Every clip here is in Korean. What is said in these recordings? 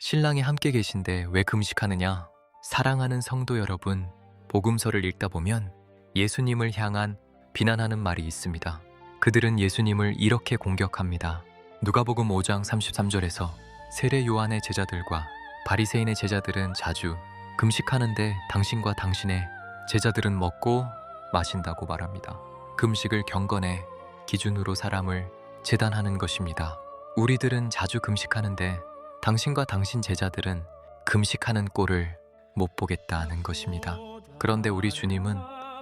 신랑이 함께 계신데 왜 금식하느냐? 사랑하는 성도 여러분, 복음서를 읽다 보면 예수님을 향한 비난하는 말이 있습니다. 그들은 예수님을 이렇게 공격합니다. 누가복음 5장 33절에서 세례 요한의 제자들과 바리새인의 제자들은 자주 금식하는데 당신과 당신의 제자들은 먹고 마신다고 말합니다. 금식을 경건의 기준으로 사람을 재단하는 것입니다. 우리들은 자주 금식하는데 당신과 당신 제자들은 금식하는 꼴을 못 보겠다는 것입니다. 그런데 우리 주님은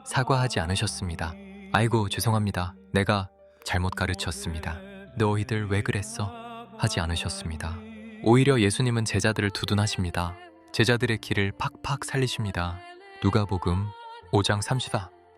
사과하지 않으셨습니다. 아이고 죄송합니다. 내가 잘못 가르쳤습니다. 너희들 왜 그랬어? 하지 않으셨습니다. 오히려 예수님은 제자들을 두둔하십니다. 제자들의 길을 팍팍 살리십니다. 누가복음 5장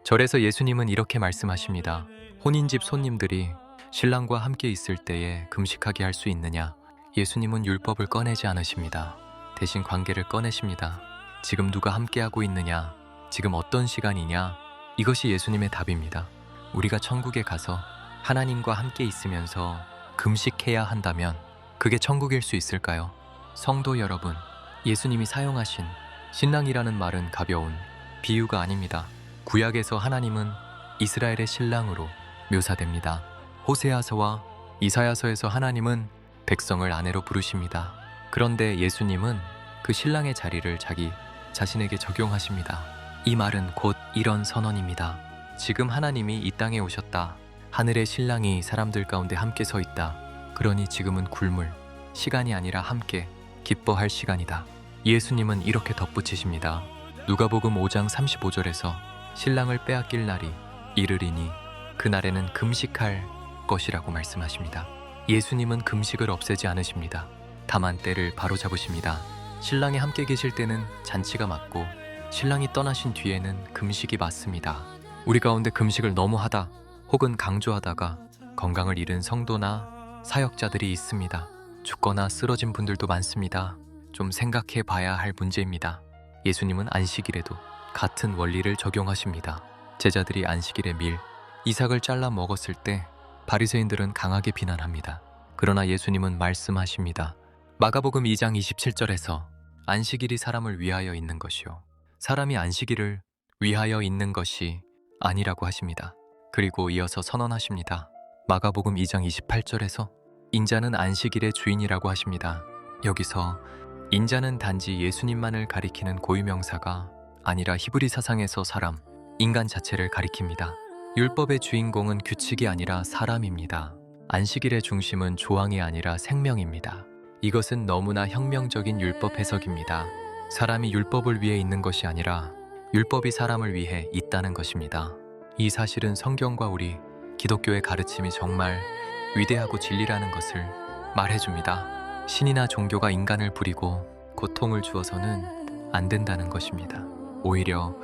34절에서 예수님은 이렇게 말씀하십니다. 혼인집 손님들이 신랑과 함께 있을 때에 금식하게 할 수 있느냐? 예수님은 율법을 꺼내지 않으십니다. 대신 관계를 꺼내십니다. 지금 누가 함께하고 있느냐? 지금 어떤 시간이냐? 이것이 예수님의 답입니다. 우리가 천국에 가서 하나님과 함께 있으면서 금식해야 한다면 그게 천국일 수 있을까요? 성도 여러분, 예수님이 사용하신 신랑이라는 말은 가벼운 비유가 아닙니다. 구약에서 하나님은 이스라엘의 신랑으로 묘사됩니다. 호세아서와 이사야서에서 하나님은 백성을 아내로 부르십니다. 그런데 예수님은 그 신랑의 자리를 자기 자신에게 적용하십니다. 이 말은 곧 이런 선언입니다. 지금 하나님이 이 땅에 오셨다. 하늘의 신랑이 사람들 가운데 함께 서 있다. 그러니 지금은 굶을 시간이 아니라 함께 기뻐할 시간이다. 예수님은 이렇게 덧붙이십니다. 누가복음 5장 35절에서 신랑을 빼앗길 날이 이르리니 그날에는 금식할 것이라고 말씀하십니다. 예수님은 금식을 없애지 않으십니다. 다만 때를 바로잡으십니다. 신랑이 함께 계실 때는 잔치가 맞고 신랑이 떠나신 뒤에는 금식이 맞습니다. 우리 가운데 금식을 너무 하다 혹은 강조하다가 건강을 잃은 성도나 사역자들이 있습니다. 죽거나 쓰러진 분들도 많습니다. 좀 생각해 봐야 할 문제입니다. 예수님은 안식일에도 같은 원리를 적용하십니다. 제자들이 안식일에 밀, 이삭을 잘라 먹었을 때 바리새인들은 강하게 비난합니다. 그러나 예수님은 말씀하십니다. 마가복음 2장 27절에서 안식일이 사람을 위하여 있는 것이요 사람이 안식일을 위하여 있는 것이 아니라고 하십니다. 그리고 이어서 선언하십니다. 마가복음 2장 28절에서 인자는 안식일의 주인이라고 하십니다. 여기서 인자는 단지 예수님만을 가리키는 고유명사가 아니라 히브리 사상에서 사람, 인간 자체를 가리킵니다. 율법의 주인공은 규칙이 아니라 사람입니다. 안식일의 중심은 조항이 아니라 생명입니다. 이것은 너무나 혁명적인 율법 해석입니다. 사람이 율법을 위해 있는 것이 아니라 율법이 사람을 위해 있다는 것입니다. 이 사실은 성경과 우리 기독교의 가르침이 정말 위대하고 진리라는 것을 말해줍니다. 신이나 종교가 인간을 부리고 고통을 주어서는 안 된다는 것입니다. 오히려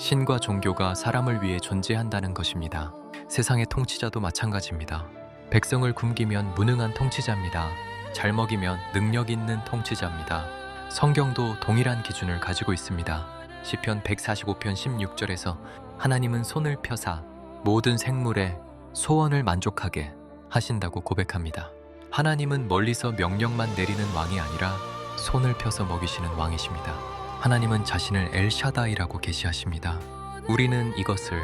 신과 종교가 사람을 위해 존재한다는 것입니다. 세상의 통치자도 마찬가지입니다. 백성을 굶기면 무능한 통치자입니다. 잘 먹이면 능력 있는 통치자입니다. 성경도 동일한 기준을 가지고 있습니다. 시편 145편 16절에서 하나님은 손을 펴사 모든 생물의 소원을 만족하게 하신다고 고백합니다. 하나님은 멀리서 명령만 내리는 왕이 아니라 손을 펴서 먹이시는 왕이십니다. 하나님은 자신을 엘샤다이라고 계시하십니다. 우리는 이것을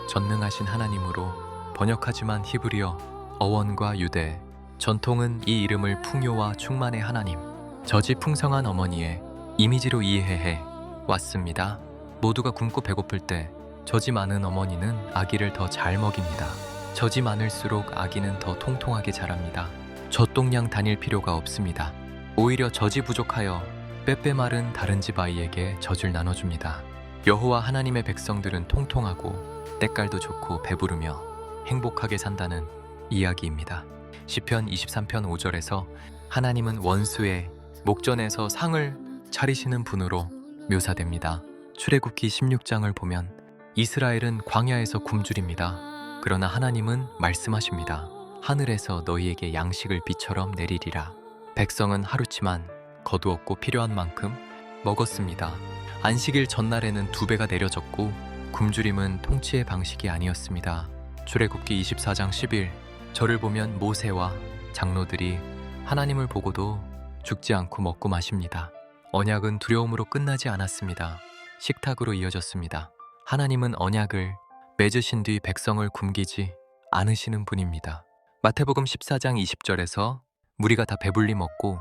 전능하신 하나님으로 번역하지만 히브리어, 어원과 유대, 전통은 이 이름을 풍요와 충만의 하나님, 저지 풍성한 어머니의 이미지로 이해해 왔습니다. 모두가 굶고 배고플 때 저지 많은 어머니는 아기를 더 잘 먹입니다. 저지 많을수록 아기는 더 통통하게 자랍니다. 젖동량 다닐 필요가 없습니다. 오히려 젖이 부족하여 빼빼 마른 다른 집 아이에게 젖을 나눠줍니다. 여호와 하나님의 백성들은 통통하고 때깔도 좋고 배부르며 행복하게 산다는 이야기입니다. 시편 23편 5절에서 하나님은 원수의 목전에서 상을 차리시는 분으로 묘사됩니다. 출애굽기 16장을 보면 이스라엘은 광야에서 굶주립니다. 그러나 하나님은 말씀하십니다. 하늘에서 너희에게 양식을 비처럼 내리리라. 백성은 하루치만 거두었고 필요한 만큼 먹었습니다. 안식일 전날에는 2배가 내려졌고 굶주림은 통치의 방식이 아니었습니다. 출애굽기 24장 10일, 저를 보면 모세와 장로들이 하나님을 보고도 죽지 않고 먹고 마십니다. 언약은 두려움으로 끝나지 않았습니다. 식탁으로 이어졌습니다. 하나님은 언약을 맺으신 뒤 백성을 굶기지 않으시는 분입니다. 마태복음 14장 20절에서 무리가 다 배불리 먹고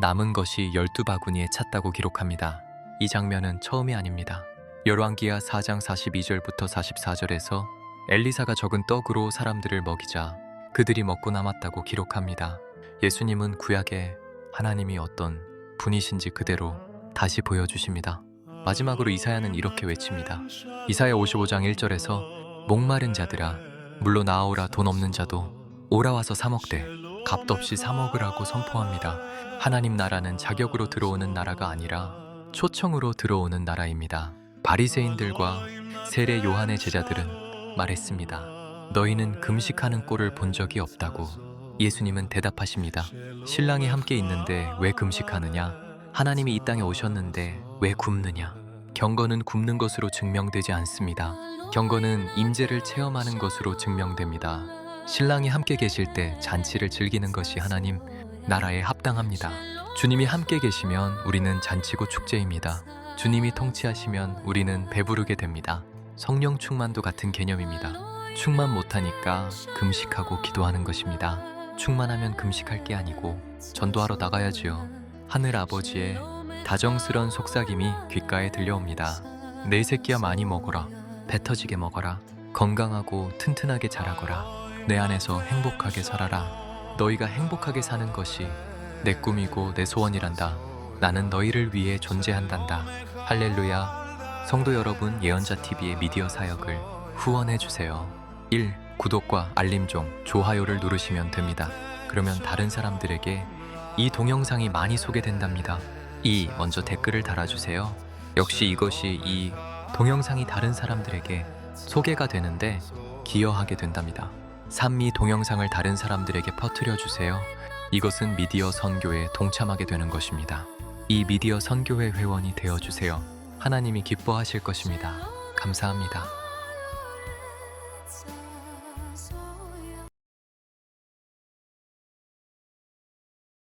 남은 것이 12바구니에 찼다고 기록합니다. 이 장면은 처음이 아닙니다. 열왕기하 4장 42절부터 44절에서 엘리사가 적은 떡으로 사람들을 먹이자 그들이 먹고 남았다고 기록합니다. 예수님은 구약에 하나님이 어떤 분이신지 그대로 다시 보여주십니다. 마지막으로 이사야는 이렇게 외칩니다. 이사야 55장 1절에서 목마른 자들아 물로 나아오라. 돈 없는 자도 오라 와서 사 먹되 값도 없이 사 먹으라고 선포합니다. 하나님 나라는 자격으로 들어오는 나라가 아니라 초청으로 들어오는 나라입니다. 바리새인들과 세례 요한의 제자들은 말했습니다. 너희는 금식하는 꼴을 본 적이 없다고. 예수님은 대답하십니다. 신랑이 함께 있는데 왜 금식하느냐? 하나님이 이 땅에 오셨는데 왜 굶느냐? 경건은 굶는 것으로 증명되지 않습니다. 경건은 임재를 체험하는 것으로 증명됩니다. 신랑이 함께 계실 때 잔치를 즐기는 것이 하나님 나라에 합당합니다. 주님이 함께 계시면 우리는 잔치고 축제입니다. 주님이 통치하시면 우리는 배부르게 됩니다. 성령 충만도 같은 개념입니다. 충만 못하니까 금식하고 기도하는 것입니다. 충만하면 금식할 게 아니고 전도하러 나가야지요. 하늘 아버지의 다정스런 속삭임이 귓가에 들려옵니다. 내 새끼야 많이 먹어라. 배 터지게 먹어라. 건강하고 튼튼하게 자라거라. 내 안에서 행복하게 살아라. 너희가 행복하게 사는 것이 내 꿈이고 내 소원이란다. 나는 너희를 위해 존재한단다. 할렐루야. 성도 여러분, 예언자TV의 미디어 사역을 후원해주세요. 1. 구독과 알림종, 좋아요를 누르시면 됩니다. 그러면 다른 사람들에게 이 동영상이 많이 소개된답니다. 2. 먼저 댓글을 달아주세요. 역시 이것이 이 동영상이 다른 사람들에게 소개가 되는데 기여하게 된답니다. 3. 이 동영상을 다른 사람들에게 퍼뜨려주세요. 이것은 미디어 선교에 동참하게 되는 것입니다. 이 미디어 선교회 회원이 되어주세요. 하나님이 기뻐하실 것입니다. 감사합니다.